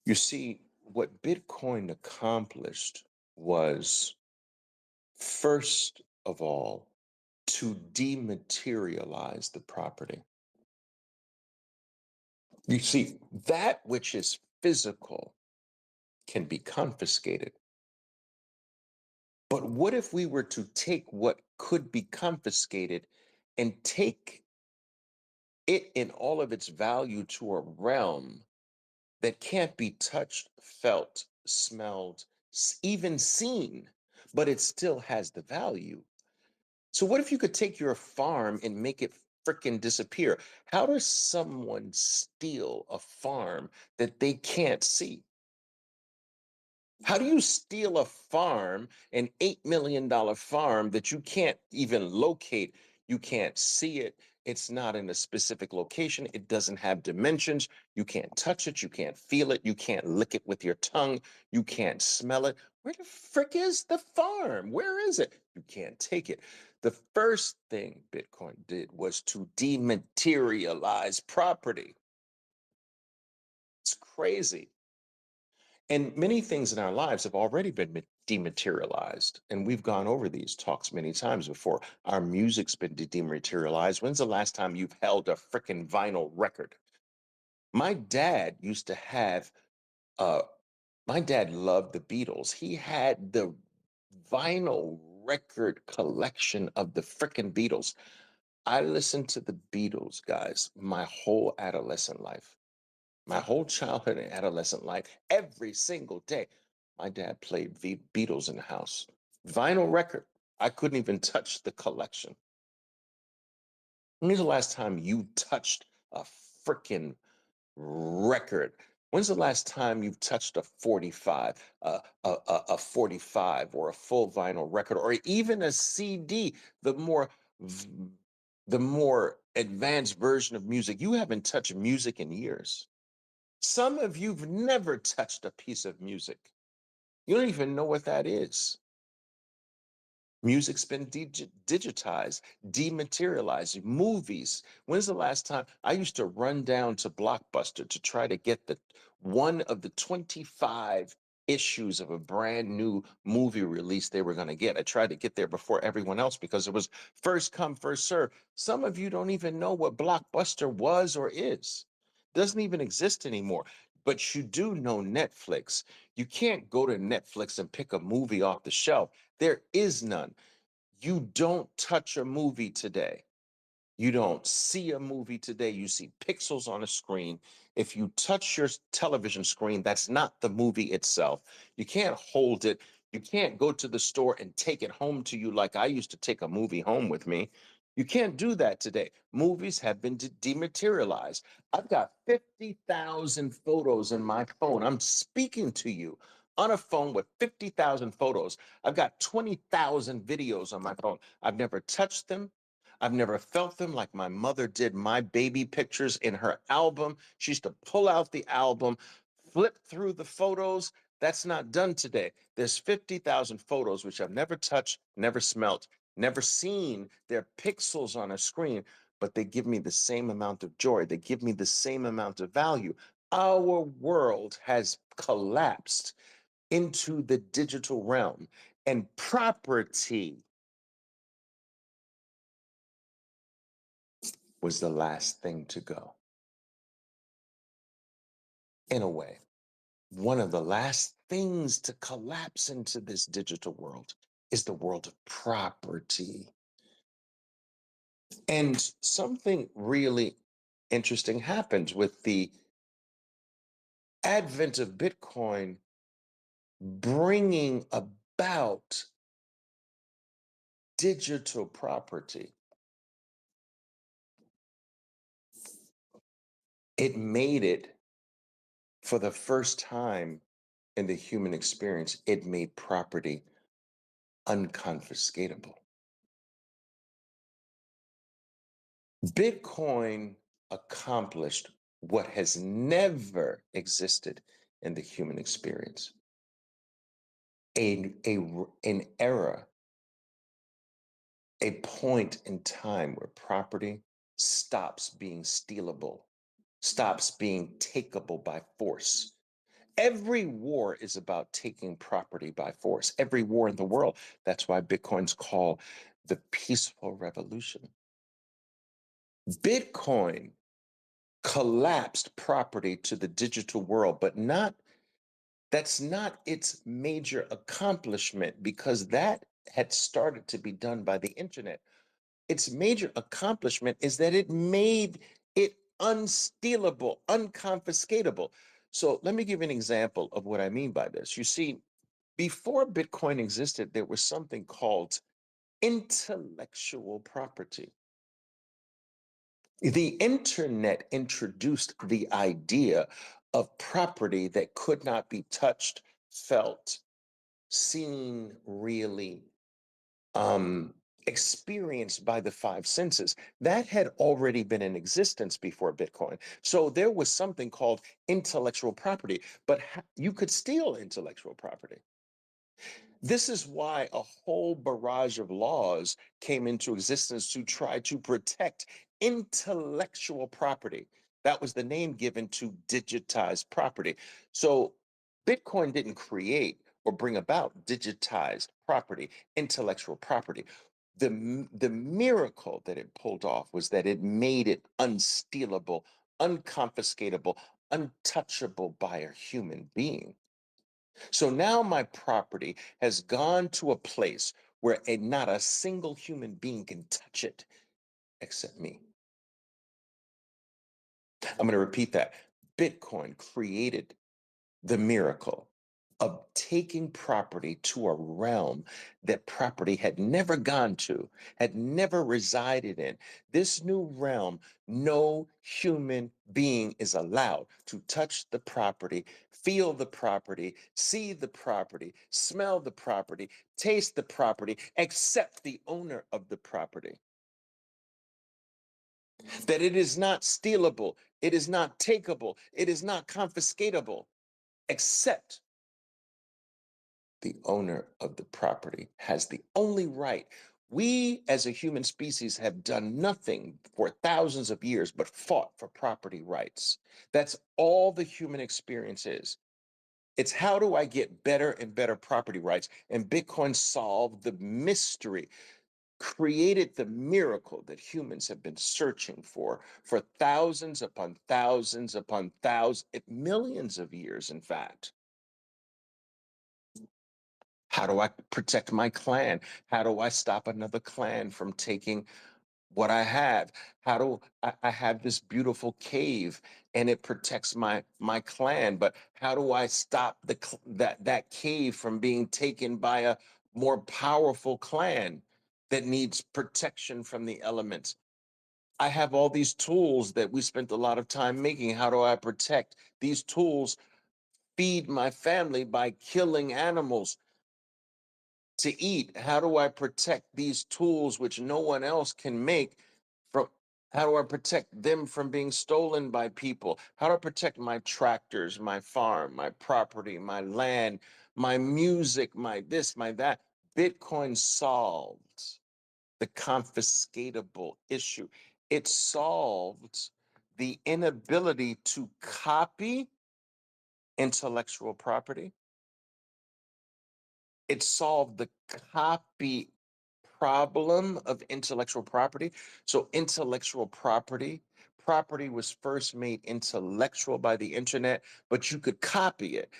You see, what Bitcoin accomplished was, first of all, to dematerialize the property. You see, that which is physical can be confiscated. But what if we were to take what could be confiscated and take it in all of its value to a realm that can't be touched, felt, smelled, even seen, but it still has the value? So what if you could take your farm and make it frickin' disappear? How does someone steal a farm that they can't see? How do you steal a farm, an $8 million farm that you can't even locate? You can't see it. It's not in a specific location. It doesn't have dimensions. You can't touch it. You can't feel it. You can't lick it with your tongue. You can't smell it. Where the frick is the farm? Where is it? You can't take it. The first thing Bitcoin did was to dematerialize property. It's crazy. And many things in our lives have already been dematerialized. And we've gone over these talks many times before. Our music's been dematerialized. When's the last time you've held a freaking vinyl record? My dad used to have, uh, my dad loved the Beatles. He had the vinyl record collection of the freaking Beatles. I listened to the Beatles, guys, my whole adolescent life. My whole childhood and adolescent life, every single day, my dad played Beatles in the house. Vinyl record. I couldn't even touch the collection. When's the last time you touched a freaking record? When's the last time you've touched a 45, a 45 or a full vinyl record, or even a CD, the more the more advanced version of music? You haven't touched music in years. Some of you've never touched a piece of music. You don't even know what that is. Music's been digitized, dematerialized. Movies. When's the last time I used to run down to Blockbuster to try to get the one of the 25 issues of a brand new movie release they were going to get? I tried to get there before everyone else because it was first come, first serve. Some of you don't even know what Blockbuster was or is. Doesn't even exist anymore. But you do know Netflix. You can't go to Netflix and pick a movie off the shelf. There is none. You don't touch a movie today. You don't see a movie today. You see pixels on a screen. If you touch your television screen, that's not the movie itself. You can't hold it. You can't go to the store and take it home to you like I used to take a movie home with me. You can't do that today. Movies have been dematerialized. I've got 50,000 photos in my phone. I'm speaking to you on a phone with 50,000 photos. I've got 20,000 videos on my phone. I've never touched them. I've never felt them like my mother did my baby pictures in her album. She used to pull out the album, flip through the photos. That's not done today. There's 50,000 photos which I've never touched, never smelt, never seen. They're pixels on a screen, but they give me the same amount of joy. They give me the same amount of value. Our world has collapsed into the digital realm, and property was the last thing to go. In a way, one of the last things to collapse into this digital world is the world of property. And something really interesting happens with the advent of Bitcoin bringing about digital property. It made it, for the first time in the human experience, it made property unconfiscatable. Bitcoin accomplished what has never existed in the human experience, an era, a point in time where property stops being stealable, stops being takeable by force, Every war is about taking property by force. Every war in the world. That's why Bitcoin's called the peaceful revolution. Bitcoin collapsed property to the digital world, but not that's not its major accomplishment because that had started to be done by the internet. Its major accomplishment is that it made it unstealable, unconfiscatable. So let me give you an example of what I mean by this. You see, before Bitcoin existed, there was something called intellectual property. The internet introduced the idea of property that could not be touched, felt, seen, really um, experienced by the five senses. That had already been in existence before Bitcoin. So there was something called intellectual property, but you could steal intellectual property. This is why a whole barrage of laws came into existence to try to protect intellectual property. That was the name given to digitized property. So Bitcoin didn't create or bring about digitized property, intellectual property. The miracle that it pulled off was that it made it unstealable, unconfiscatable, untouchable by a human being. So now my property has gone to a place where not a single human being can touch it except me. I'm going to repeat that. Bitcoin created the miracle of taking property to a realm that property had never gone to, had never resided in. This new realm, no human being is allowed to touch the property, feel the property, see the property, smell the property, taste the property, except the owner of the property. That it is not stealable, it is not takeable, it is not confiscatable, except the owner of the property has the only right. We as a human species have done nothing for thousands of years but fought for property rights. That's all the human experience is. It's how do I get better and better property rights? And Bitcoin solved the mystery, created the miracle that humans have been searching for thousands upon thousands upon thousands, millions of years, in fact. How do I protect my clan? How do I stop another clan from taking what I have? How do I have this beautiful cave and it protects my clan? But how do I stop that cave from being taken by a more powerful clan that needs protection from the elements? I have all these tools that we spent a lot of time making. How do I protect these tools? Feed my family by killing animals to eat. How do I protect these tools which no one else can make from how do I protect them from being stolen by people? How do I protect my tractors, my farm, my property, my land, my music, my this, my that? Bitcoin solved the confiscatable issue. It solved the inability to copy intellectual property. It solved the copy problem of intellectual property. So intellectual property was first made intellectual by the internet, but you could copy it.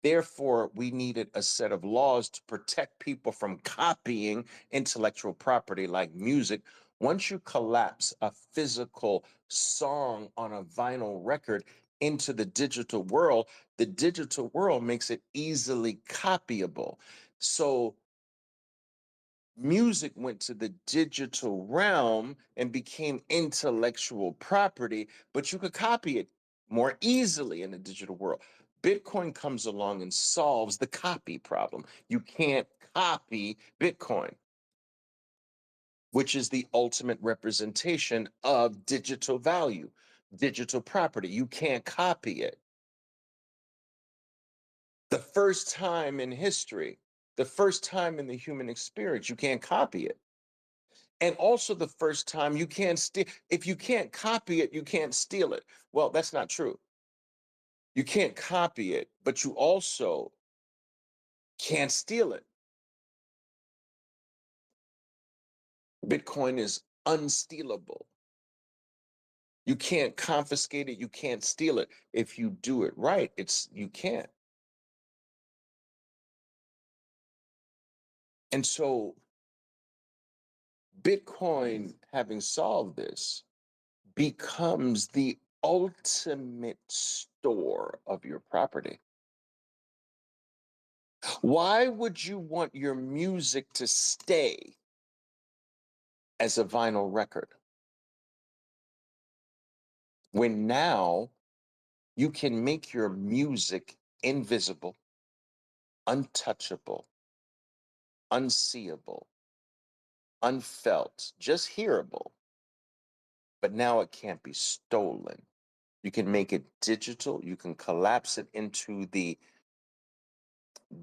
Therefore, we needed a set of laws to protect people from copying intellectual property like music. Once you collapse a physical song on a vinyl record into the digital world makes it easily copyable. So music went to the digital realm and became intellectual property, but you could copy it more easily in the digital world. Bitcoin comes along and solves the copy problem. You can't copy Bitcoin, which is the ultimate representation of digital value, digital property. You can't copy it. The first time in history, the first time in the human experience, you can't copy it. And also the first time you can't steal. If you can't copy it, you can't steal it. Well, that's not true. You can't copy it, but you also can't steal it. Bitcoin is unstealable. You can't confiscate it, you can't steal it. If you do it right, it's you can't. And so Bitcoin, having solved this, becomes the ultimate store of your property. Why would you want your music to stay as a vinyl record when now you can make your music invisible, untouchable, unseeable, unfelt, just hearable, but now it can't be stolen. You can make it digital, you can collapse it into the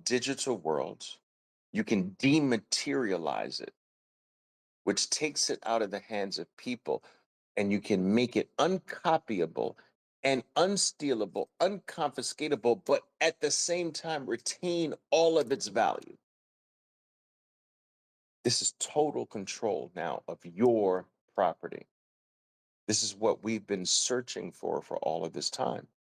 digital world, you can dematerialize it, which takes it out of the hands of people, and you can make it uncopyable and unstealable, unconfiscatable, but at the same time retain all of its value. This is total control now of your property. This is what we've been searching for all of this time.